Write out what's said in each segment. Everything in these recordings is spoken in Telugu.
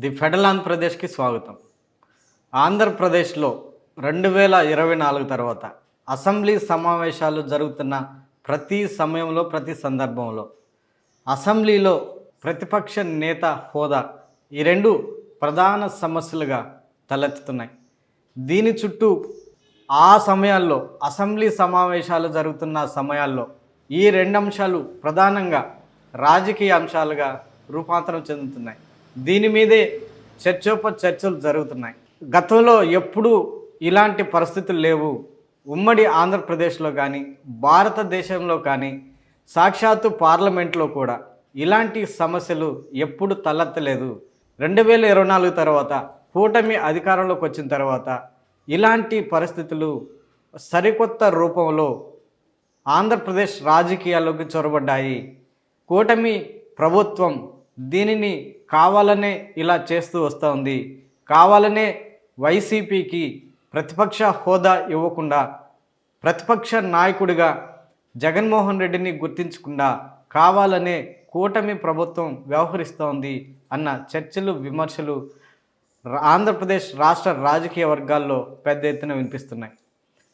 ది ఫెడరల్ ఆంధ్రప్రదేశ్కి స్వాగతం. ఆంధ్రప్రదేశ్లో 2024 తర్వాత అసెంబ్లీ సమావేశాలు జరుగుతున్న ప్రతి సమయంలో, ప్రతి సందర్భంలో అసెంబ్లీలో ప్రతిపక్ష నేత హోదా ఈ రెండు ప్రధాన సమస్యలుగా తలెత్తుతున్నాయి. దీని చుట్టూ ఆ సమయాల్లో అసెంబ్లీ సమావేశాలు జరుగుతున్న సమయాల్లో ఈ రెండు అంశాలు ప్రధానంగా రాజకీయ అంశాలుగా రూపాంతరం చెందుతున్నాయి. దీని మీదే చర్చలు జరుగుతున్నాయి. గతంలో ఎప్పుడూ ఇలాంటి పరిస్థితులు లేవు. ఉమ్మడి ఆంధ్రప్రదేశ్లో కానీ, భారతదేశంలో కానీ, సాక్షాత్తు పార్లమెంట్లో కూడా ఇలాంటి సమస్యలు ఎప్పుడు తలెత్తలేదు. 2024 తర్వాత కూటమి అధికారంలోకి వచ్చిన తర్వాత ఇలాంటి పరిస్థితులు సరికొత్త రూపంలో ఆంధ్రప్రదేశ్ రాజకీయాల్లోకి చొరబడ్డాయి. కూటమి ప్రభుత్వం దీనిని కావాలనే ఇలా చేస్తూ వస్తోంది. కావాలనే వైసీపీకి ప్రతిపక్ష హోదా ఇవ్వకుండా, ప్రతిపక్ష నాయకుడిగా జగన్మోహన్ రెడ్డిని గుర్తించకుండా కావాలనే కూటమి ప్రభుత్వం వ్యవహరిస్తోంది అన్న చర్చలు, విమర్శలు ఆంధ్రప్రదేశ్ రాష్ట్ర రాజకీయ వర్గాల్లో పెద్ద ఎత్తున వినిపిస్తున్నాయి.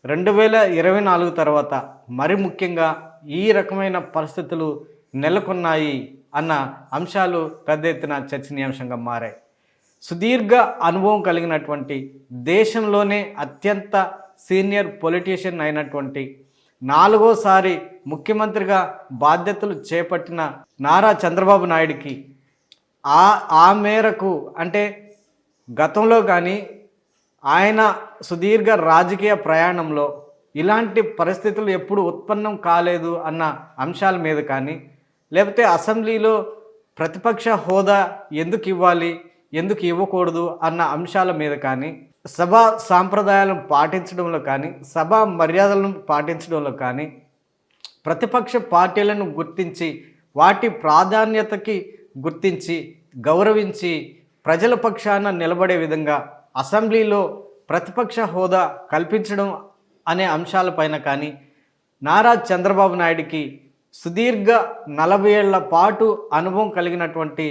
2024 తర్వాత మరి ముఖ్యంగా ఈ రకమైన పరిస్థితులు నెలకొన్నాయి అన్న అంశాలు పెద్ద ఎత్తున చర్చనీయాంశంగా మారాయి. సుదీర్ఘ అనుభవం కలిగినటువంటి, దేశంలోనే అత్యంత సీనియర్ పొలిటీషియన్ అయినటువంటి, 4వసారి ముఖ్యమంత్రిగా బాధ్యతలు చేపట్టిన నారా చంద్రబాబు నాయుడికి ఆ మేరకు అంటే గతంలో కానీ ఆయన సుదీర్ఘ రాజకీయ ప్రయాణంలో ఇలాంటి పరిస్థితులు ఎప్పుడు ఉత్పన్నం కాలేదు అన్న అంశాల మీద కానీ, లేకపోతే అసెంబ్లీలో ప్రతిపక్ష హోదా ఎందుకు ఇవ్వాలి, ఎందుకు ఇవ్వకూడదు అన్న అంశాల మీద కానీ, సభా సాంప్రదాయాలను పాటించడంలో కానీ, సభా మర్యాదలను పాటించడంలో కానీ, ప్రతిపక్ష పార్టీలను గుర్తించి వాటి ప్రాధాన్యతకి గుర్తించి గౌరవించి ప్రజల పక్షాన నిలబడే విధంగా అసెంబ్లీలో ప్రతిపక్ష హోదా కల్పించడం అనే అంశాలపైన కానీ నారా చంద్రబాబు నాయుడికి సుదీర్ఘ 40 ఏళ్ల పాటు అనుభవం కలిగినటువంటి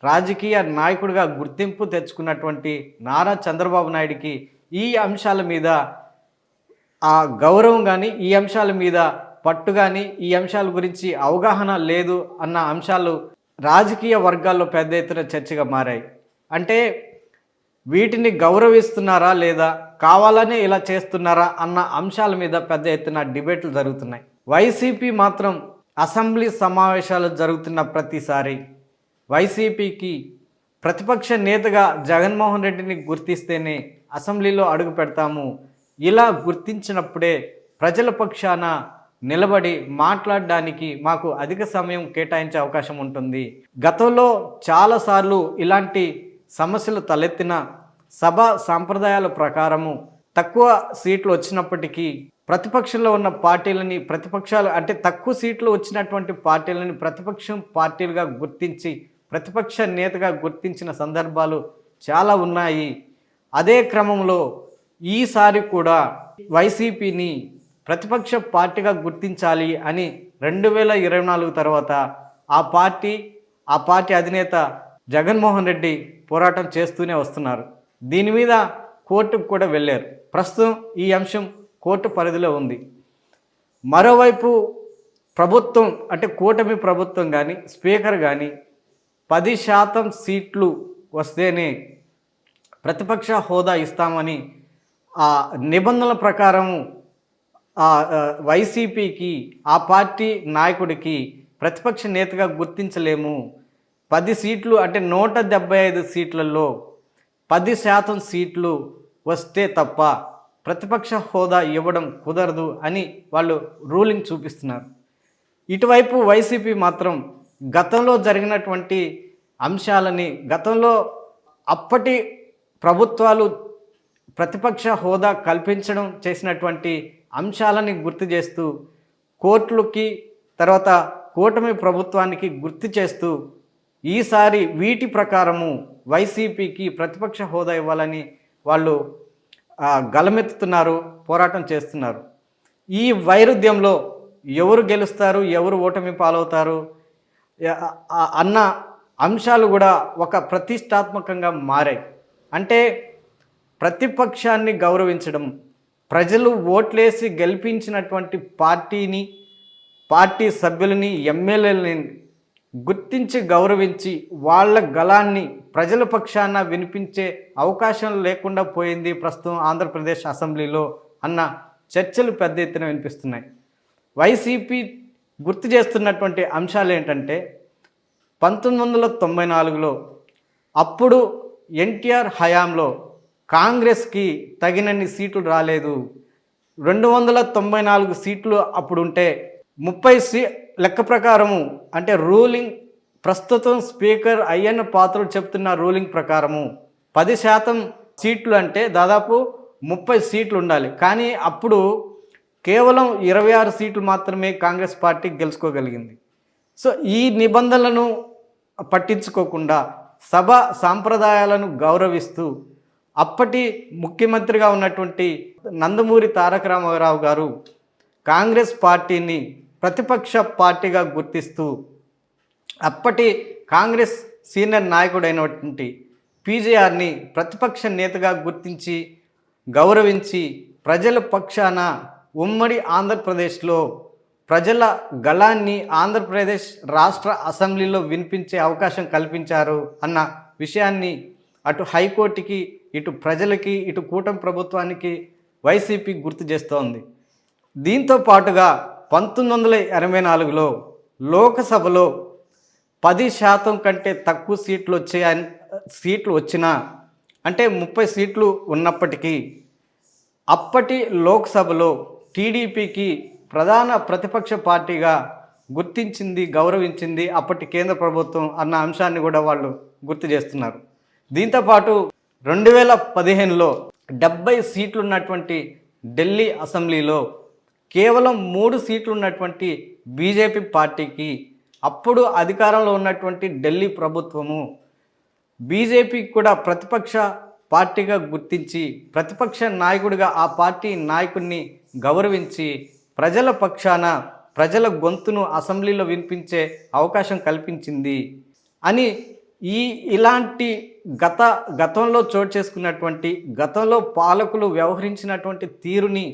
రాజకీయ నాయకుడిగా గుర్తింపు తెచ్చుకున్నటువంటి నారా చంద్రబాబు నాయుడికి ఈ అంశాల మీద ఆ గౌరవం కానీ, ఈ అంశాల మీద పట్టు కానీ, ఈ అంశాల గురించి అవగాహన లేదు అన్న అంశాలు రాజకీయ వర్గాల్లో పెద్ద ఎత్తున చర్చగా మారాయి. అంటే వీటిని గౌరవిస్తున్నారా లేదా, కావాలనే ఇలా చేస్తున్నారా అన్న అంశాల మీద పెద్ద ఎత్తున డిబేట్లు జరుగుతున్నాయి. వైసీపీ మాత్రం అసెంబ్లీ సమావేశాలు జరుగుతున్న ప్రతిసారి వైసీపీకి ప్రతిపక్ష నేతగా జగన్మోహన్ రెడ్డిని గుర్తిస్తేనే అసెంబ్లీలో అడుగు పెడతాము, ఇలా గుర్తించినప్పుడే ప్రజల పక్షాన నిలబడి మాట్లాడడానికి మాకు అధిక సమయం కేటాయించే అవకాశం ఉంటుంది. గతంలో చాలాసార్లు ఇలాంటి సమస్యలు తలెత్తిన సభా సాంప్రదాయాల ప్రకారము తక్కువ సీట్లు వచ్చినప్పటికీ ప్రతిపక్షంలో ఉన్న పార్టీలని, ప్రతిపక్షాలు అంటే తక్కువ సీట్లు వచ్చినటువంటి పార్టీలని ప్రతిపక్షం పార్టీలుగా గుర్తించి ప్రతిపక్ష నేతగా గుర్తించిన సందర్భాలు చాలా ఉన్నాయి. అదే క్రమంలో ఈసారి కూడా వైసీపీని ప్రతిపక్ష పార్టీగా గుర్తించాలి అని 2024 తర్వాత ఆ పార్టీ అధినేత జగన్మోహన్ రెడ్డి పోరాటం చేస్తూనే వస్తున్నారు. దీని మీద కోర్టుకు కూడా వెళ్ళారు. ప్రస్తుతం ఈ అంశం కోర్టు పరిధిలో ఉంది. మరోవైపు ప్రభుత్వం అంటే కూటమి ప్రభుత్వం కానీ, స్పీకర్ కానీ 10% సీట్లు వస్తేనే ప్రతిపక్ష హోదా ఇస్తామని ఆ నిబంధనల ప్రకారము వైసీపీకి, ఆ పార్టీ నాయకుడికి ప్రతిపక్ష నేతగా గుర్తించలేము. 10 సీట్లు అంటే 175 సీట్లలో 10% సీట్లు వస్తే తప్ప ప్రతిపక్ష హోదా ఇవ్వడం కుదరదు అని వాళ్ళు రూలింగ్ చూపిస్తున్నారు. ఇటువైపు వైసీపీ మాత్రం గతంలో జరిగినటువంటి అంశాలని, గతంలో అప్పటి ప్రభుత్వాలు ప్రతిపక్ష హోదా కల్పించడం చేసినటువంటి అంశాలని గుర్తు చేస్తూ కోర్టులకి, తర్వాత కూటమి ప్రభుత్వానికి గుర్తు చేస్తూ ఈసారి వీటి ప్రకారము వైసీపీకి ప్రతిపక్ష హోదా ఇవ్వాలని వాళ్ళు గలమెత్తుతున్నారు, పోరాటం చేస్తున్నారు. ఈ వైరుధ్యంలో ఎవరు గెలుస్తారు, ఎవరు ఓటమి పాలవుతారు అన్న అంశాలు కూడా ఒక ప్రతిష్టాత్మకంగా మారాయి. అంటే ప్రతిపక్షాన్ని గౌరవించడం, ప్రజలు ఓట్లేసి గెలిపించినటువంటి పార్టీని, పార్టీ సభ్యులని, ఎమ్మెల్యేలని గుర్తించి గౌరవించి వాళ్ళ గళాన్ని ప్రజల పక్షాన వినిపించే అవకాశం లేకుండా పోయింది ప్రస్తుతం ఆంధ్రప్రదేశ్ అసెంబ్లీలో అన్న చర్చలు పెద్ద ఎత్తున వినిపిస్తున్నాయి. వైసీపీ గుర్తు చేస్తున్నటువంటి అంశాలు ఏంటంటే 1994లో అప్పుడు ఎన్టీఆర్ హయాంలో కాంగ్రెస్కి తగినన్ని సీట్లు రాలేదు. 294 సీట్లు అప్పుడుంటే 30 లెక్క ప్రకారము, అంటే రూలింగ్ ప్రస్తుతం స్పీకర్ అయ్యన్న పాత్రుడు చెప్తున్న రూలింగ్ ప్రకారము 10% సీట్లు అంటే దాదాపు 30 సీట్లు ఉండాలి. కానీ అప్పుడు కేవలం 26 సీట్లు మాత్రమే కాంగ్రెస్ పార్టీ గెలుచుకోగలిగింది. సో ఈ నిబంధనలను పట్టించుకోకుండా సభ సాంప్రదాయాలను గౌరవిస్తూ అప్పటి ముఖ్యమంత్రిగా ఉన్నటువంటి నందమూరి తారక రామారావు గారు కాంగ్రెస్ పార్టీని ప్రతిపక్ష పార్టీగా గుర్తిస్తూ అప్పటి కాంగ్రెస్ సీనియర్ నాయకుడైనటువంటి పీజేఆర్ని ప్రతిపక్ష నేతగా గుర్తించి గౌరవించి ప్రజల పక్షాన ఉమ్మడి ఆంధ్రప్రదేశ్లో ప్రజల గళాన్ని ఆంధ్రప్రదేశ్ రాష్ట్ర అసెంబ్లీలో వినిపించే అవకాశం కల్పించారు అన్న విషయాన్ని అటు హైకోర్టుకి, ఇటు ప్రజలకి, ఇటు కూటమి ప్రభుత్వానికి వైసీపీ గుర్తు చేస్తోంది. దీంతో పాటుగా 1984లో లోకసభలో 10% కంటే తక్కువ సీట్లు వచ్చినా, అంటే 30 సీట్లు ఉన్నప్పటికీ అప్పటి లోక్సభలో టీడీపీకి ప్రధాన ప్రతిపక్ష పార్టీగా గుర్తించింది, గౌరవించింది అప్పటి కేంద్ర ప్రభుత్వం అన్న అంశాన్ని కూడా వాళ్ళు గుర్తు చేస్తున్నారు. దీంతోపాటు 2015లో 70 సీట్లు ఉన్నటువంటి ఢిల్లీ అసెంబ్లీలో కేవలం 3 సీట్లు ఉన్నటువంటి బీజేపీ పార్టీకి అప్పుడు అధికారంలో ఉన్నటువంటి ఢిల్లీ ప్రభుత్వము బీజేపీకి కూడా ప్రతిపక్ష పార్టీగా గుర్తించి ప్రతిపక్ష నాయకుడిగా ఆ పార్టీ నాయకుడిని గౌరవించి ప్రజల పక్షాన ప్రజల గొంతును అసెంబ్లీలో వినిపించే అవకాశం కల్పించింది అని ఇలాంటి గతంలో చోటు చేసుకున్నటువంటి, గతంలో పాలకులు వ్యవహరించినటువంటి తీరుని,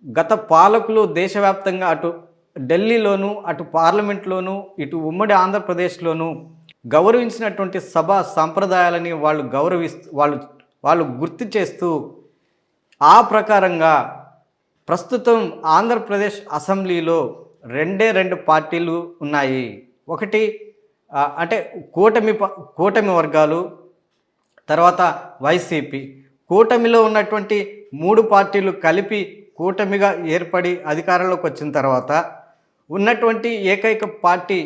గత పాలకులు దేశవ్యాప్తంగా అటు ఢిల్లీలోను, అటు పార్లమెంట్లోను, ఇటు ఉమ్మడి ఆంధ్రప్రదేశ్లోను గౌరవించినటువంటి సభా సంప్రదాయాలని వాళ్ళు గుర్తు చేస్తూ ఆ ప్రకారంగా ప్రస్తుతం ఆంధ్రప్రదేశ్ అసెంబ్లీలో 2 పార్టీలు ఉన్నాయి. ఒకటి అంటే కూటమి వర్గాలు, తర్వాత వైసీపీ. కూటమిలో ఉన్నటువంటి 3 పార్టీలు కలిపి కూటమిగా ఏర్పడి అధికారంలోకి వచ్చిన తర్వాత ఉన్నటువంటి ఏకైక పార్టీ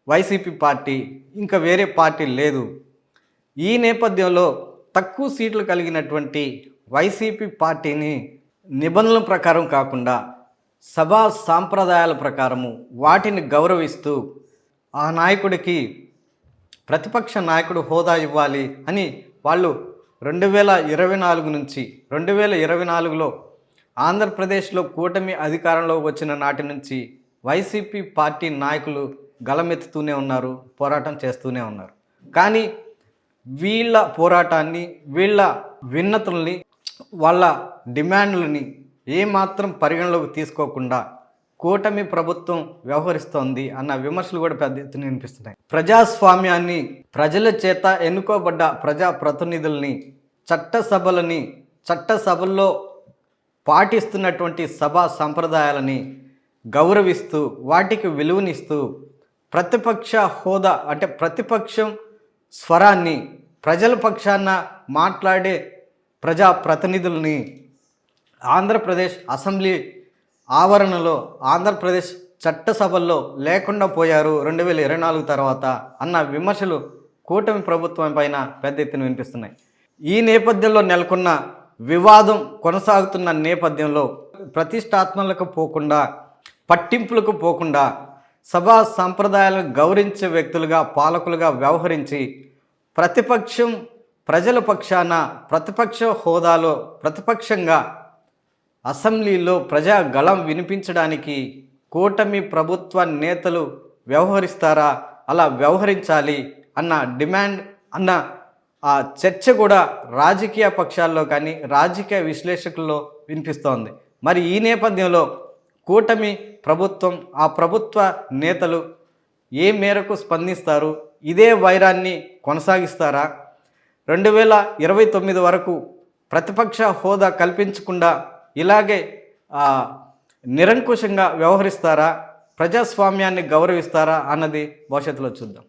వైసీపీ పార్టీ, ఇంకా వేరే పార్టీ లేదు. ఈ నేపథ్యంలో తక్కువ సీట్లు కలిగినటువంటి వైసీపీ పార్టీని నిబంధనల ప్రకారం కాకుండా సభా సాంప్రదాయాల ప్రకారము వాటిని గౌరవిస్తూ ఆ నాయకుడికి ప్రతిపక్ష నాయకుడు హోదా ఇవ్వాలి అని వాళ్ళు 2024 నుంచి 2024లో ఆంధ్రప్రదేశ్లో కూటమి అధికారంలో వచ్చిన నాటి నుంచి వైసీపీ పార్టీ నాయకులు గళమెత్తుతూనే ఉన్నారు, పోరాటం చేస్తూనే ఉన్నారు. కానీ వీళ్ళ పోరాటాన్ని, వీళ్ళ విన్నతుల్ని, వాళ్ళ డిమాండ్లని ఏమాత్రం పరిగణలోకి తీసుకోకుండా కూటమి ప్రభుత్వం వ్యవహరిస్తోంది అన్న విమర్శలు కూడా పెద్ద ఎత్తున వినిపిస్తున్నాయి. ప్రజాస్వామ్యాన్ని, ప్రజల చేత ఎన్నుకోబడ్డ ప్రజాప్రతినిధుల్ని, చట్టసభల్లో పాటిస్తున్నటువంటి సభా సంప్రదాయాలని గౌరవిస్తూ వాటికి విలువనిస్తూ ప్రతిపక్ష హోదా, అంటే ప్రతిపక్షం స్వరాన్ని, ప్రజల పక్షాన మాట్లాడే ప్రజాప్రతినిధుల్ని ఆంధ్రప్రదేశ్ అసెంబ్లీ ఆవరణలో, ఆంధ్రప్రదేశ్ చట్టసభల్లో లేకుండా పోయారు 2024 తర్వాత అన్న విమర్శలు కూటమి ప్రభుత్వం పైన పెద్ద ఎత్తున వినిపిస్తున్నాయి. ఈ నేపథ్యంలో నెలకొన్న వివాదం కొనసాగుతున్న నేపథ్యంలో ప్రతిష్టాత్మలకు పోకుండా, పట్టింపులకు పోకుండా సభా సంప్రదాయాలను గౌరవించే వ్యక్తులుగా, పాలకులుగా వ్యవహరించి ప్రతిపక్షం ప్రజల పక్షాన ప్రతిపక్ష హోదాలో ప్రతిపక్షంగా అసెంబ్లీలో ప్రజా గళం వినిపించడానికి కూటమి ప్రభుత్వ నేతలు వ్యవహరిస్తారా అలా వ్యవహరించాలి అన్న డిమాండ్ అన్న ఆ చర్చ కూడా రాజకీయ పక్షాల్లో కానీ రాజకీయ విశ్లేషకుల్లో వినిపిస్తోంది. మరి ఈ నేపథ్యంలో కూటమి ప్రభుత్వం, ఆ ప్రభుత్వ నేతలు ఏ మేరకు స్పందిస్తారు? ఇదే వైరాన్ని కొనసాగిస్తారా? 2029 వరకు ప్రతిపక్ష హోదా కల్పించకుండా ఇలాగే నిరంకుశంగా వ్యవహరిస్తారా? ప్రజాస్వామ్యాన్ని గౌరవిస్తారా అన్నది భవిష్యత్తులో చూద్దాం.